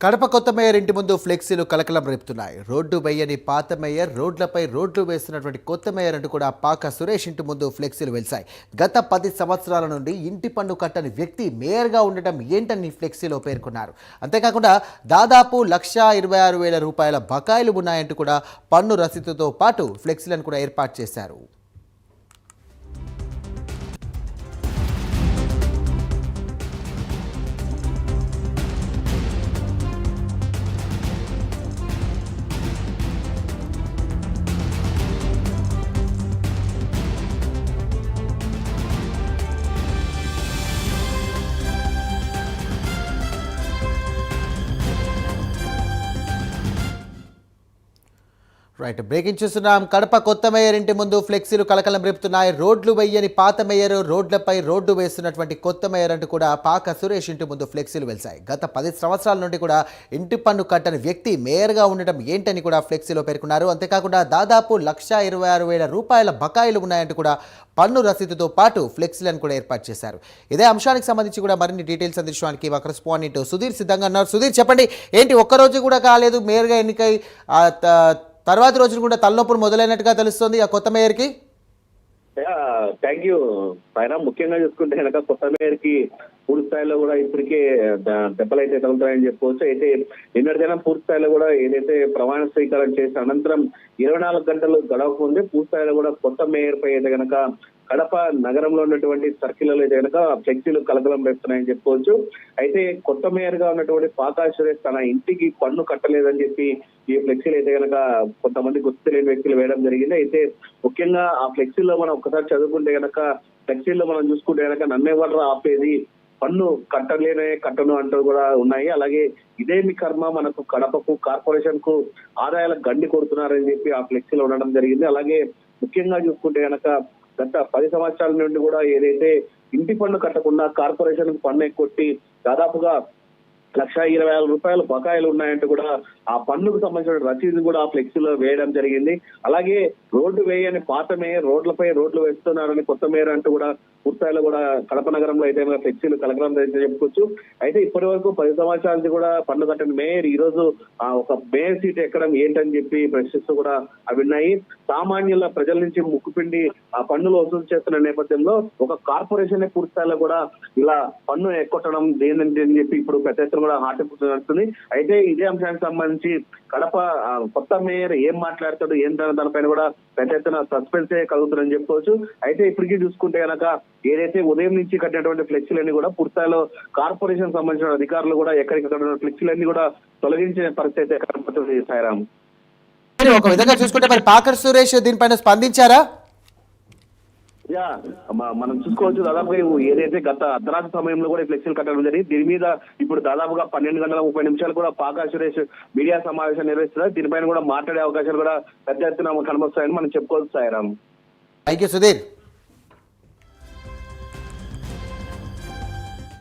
కడప కొత్త మేయర్ ఇంటి ముందు ఫ్లెక్సీలు కలకలం రేపుతున్నాయి. రోడ్డు వేయని పాత మేయర్, రోడ్లపై రోడ్లు వేస్తున్నటువంటి కొత్త మేయర్ అంటూ కూడా పాక సురేష్ ఇంటి ముందు ఫ్లెక్సీలు వెలిశాయి. గత 10 సంవత్సరాల నుండి ఇంటి పన్ను కట్టని వ్యక్తి మేయర్గా ఉండటం ఏంటని ఫ్లెక్సీలో పేర్కొన్నారు. అంతేకాకుండా దాదాపు 1,26,000 రూపాయల బకాయిలు ఉన్నాయంటూ కూడా పన్ను రసీదుతో పాటు ఫ్లెక్సీలను కూడా ఏర్పాటు చేశారు. రైట్, బ్రేకింగ్ చూస్తున్నాం. కడప కొత్త మేయర్ ఇంటి ముందు ఫ్లెక్సీలు కలకలం రేపుతున్నాయి. రోడ్లు వేయని పాత మేయర్, రోడ్లపై రోడ్డు వేస్తున్నటువంటి కొత్త మేయర్ అంటూ కూడా పాక సురేష్ ఇంటి ముందు ఫ్లెక్సీలు వెలిశాయి. గత 10 సంవత్సరాల నుండి కూడా ఇంటి పన్ను కట్టని వ్యక్తి మేయర్గా ఉండటం ఏంటని కూడా ఫ్లెక్సీలో పేర్కొన్నారు. అంతేకాకుండా దాదాపు 1,26,000 రూపాయల బకాయిలు ఉన్నాయంటూ కూడా పన్ను రసీదుతో పాటు ఫ్లెక్సీలను కూడా ఏర్పాటు చేశారు. ఇదే అంశానికి సంబంధించి కూడా మరిన్ని డీటెయిల్స్ అందించడానికి మా కరెస్పాండెంట్ సుధీర్ సిద్ధంగా ఉన్నారు. సుధీర్, చెప్పండి, ఏంటి ఒక్కరోజు కూడా కాలేదు మేయర్గా ఎన్నికై తర్వాత రోజున కూడా తలనొప్పులు మొదలైనట్టుగా తెలుస్తుంది ఆ కొత్త మేయర్కి? థ్యాంక్ యూ పైన. ముఖ్యంగా చూసుకుంటే కనుక కొత్త మేయర్కి పూర్తి స్థాయిలో కూడా ఇప్పటికే దెబ్బలు అయితే తగులుతాయని చెప్పుకోవచ్చు. అయితే నిన్నటి దినం పూర్తి స్థాయిలో కూడా ఏదైతే ప్రమాణ స్వీకారం చేసిన అనంతరం 24 గంటలు గడవకముందే పూర్తి స్థాయిలో కూడా కొత్త మేయర్ పై అయితే కనుక కడప నగరంలో ఉన్నటువంటి సర్కిల్లో అయితే కనుక ఫ్లెక్సీలు కలకలం వేస్తున్నాయని చెప్పుకోవచ్చు. అయితే కొత్త మేయర్ గా ఉన్నటువంటి పాకా సురేష్ తన ఇంటికి పన్ను కట్టలేదని చెప్పి ఈ ఫ్లెక్సీలు అయితే కనుక కొంతమంది గుర్తు తెలియని వ్యక్తులు వేయడం జరిగింది. అయితే ముఖ్యంగా ఆ ఫ్లెక్సీలో మనం ఒకసారి చదువుకుంటే కనుక, ఫ్లెక్సీలో మనం చూసుకుంటే కనుక నన్నెవర్రా ఆపేది, పన్ను కట్టను అంటూ కూడా ఉన్నాయి. అలాగే ఇదేమి కర్మ, మనకు కడపకు కార్పొరేషన్ కు ఆదాయాల గండి కొడుతున్నారని చెప్పి ఆ ఫ్లెక్సీలో ఉండడం జరిగింది. అలాగే ముఖ్యంగా చూసుకుంటే కనుక గత 10 సంవత్సరాల నుండి కూడా ఏదైతే ఇంటి పన్ను కట్టకుండా కార్పొరేషన్ పన్ను ఎక్కొట్టి దాదాపుగా 1,20,000 రూపాయలు బకాయిలు ఉన్నాయంటూ కూడా ఆ పన్నుకు సంబంధించిన రసీదు కూడా ఆ ఫ్లెక్సీలో వేయడం జరిగింది. అలాగే రోడ్డు వేయని పాత మేయర్, రోడ్లపై రోడ్లు వేస్తున్నారని కొత్త మేయర్ అంటూ కూడా పూర్తిస్థాయిలో కూడా కడప నగరంలో అయితే ఫ్లెక్సీలు కలకలం చెప్పుకోవచ్చు. అయితే ఇప్పటి వరకు 10 సంవత్సరాల నుంచి కూడా పన్ను కట్టని మేయర్ ఈ రోజు ఒక మేయర్ సీట్ ఎక్కడం ఏంటని చెప్పి ప్రశ్నిస్తూ కూడా అవి ఉన్నాయి. సామాన్యుల ప్రజల నుంచి ముక్కుపిండి ఆ పన్నులు వసూలు చేస్తున్న నేపథ్యంలో ఒక కార్పొరేషన్ పూర్తిస్థాయిలో కూడా ఇలా పన్ను ఎక్కొట్టడం దేనింటి అని చెప్పి ఇప్పుడు పెద్ద ఎత్తున కూడా హాటింపు నడుస్తుంది. అయితే ఇదే అంశానికి సంబంధించి కడప కొత్త మేయర్ ఏం మాట్లాడతాడు దానిపైన కూడా పెద్ద ఎత్తున సస్పెన్సే కలుగుతుందని చెప్పుకోవచ్చు. అయితే ఇప్పటికీ చూసుకుంటే కనుక ఏదైతే ఉదయం నుంచి కట్టినటువంటి ఫ్లెక్సీలన్నీ కూడా పూర్తిస్థాయిలో కార్పొరేషన్ సంబంధించిన అధికారులు కూడా ఎక్కడికక్కడ ఫ్లెక్సీలన్నీ కూడా తొలగించిన పరిస్థితి అయితే కనపడుతుంది. సాయిరామ్, ఒక విధంగా చూసుకుంటే మరి పాక సురేష్ దీనిపైన స్పందించారా? మనం చూసుకోవచ్చు. దాదాపుగా ఏదైతే గత అర్ధరాత్రి సమయంలో కూడా ఫ్లెక్సీలు కట్టడం జరిగింది. దీని మీద ఇప్పుడు దాదాపుగా 12:30 కూడా పాకా సురేష్ మీడియా సమావేశం నిర్వహిస్తున్నారు. దీనిపైన కూడా మాట్లాడే అవకాశాలు కూడా పెద్ద ఎత్తున కనబడుతాయని మనం చెప్పుకోవచ్చు. Sairam, thank you Sudheer.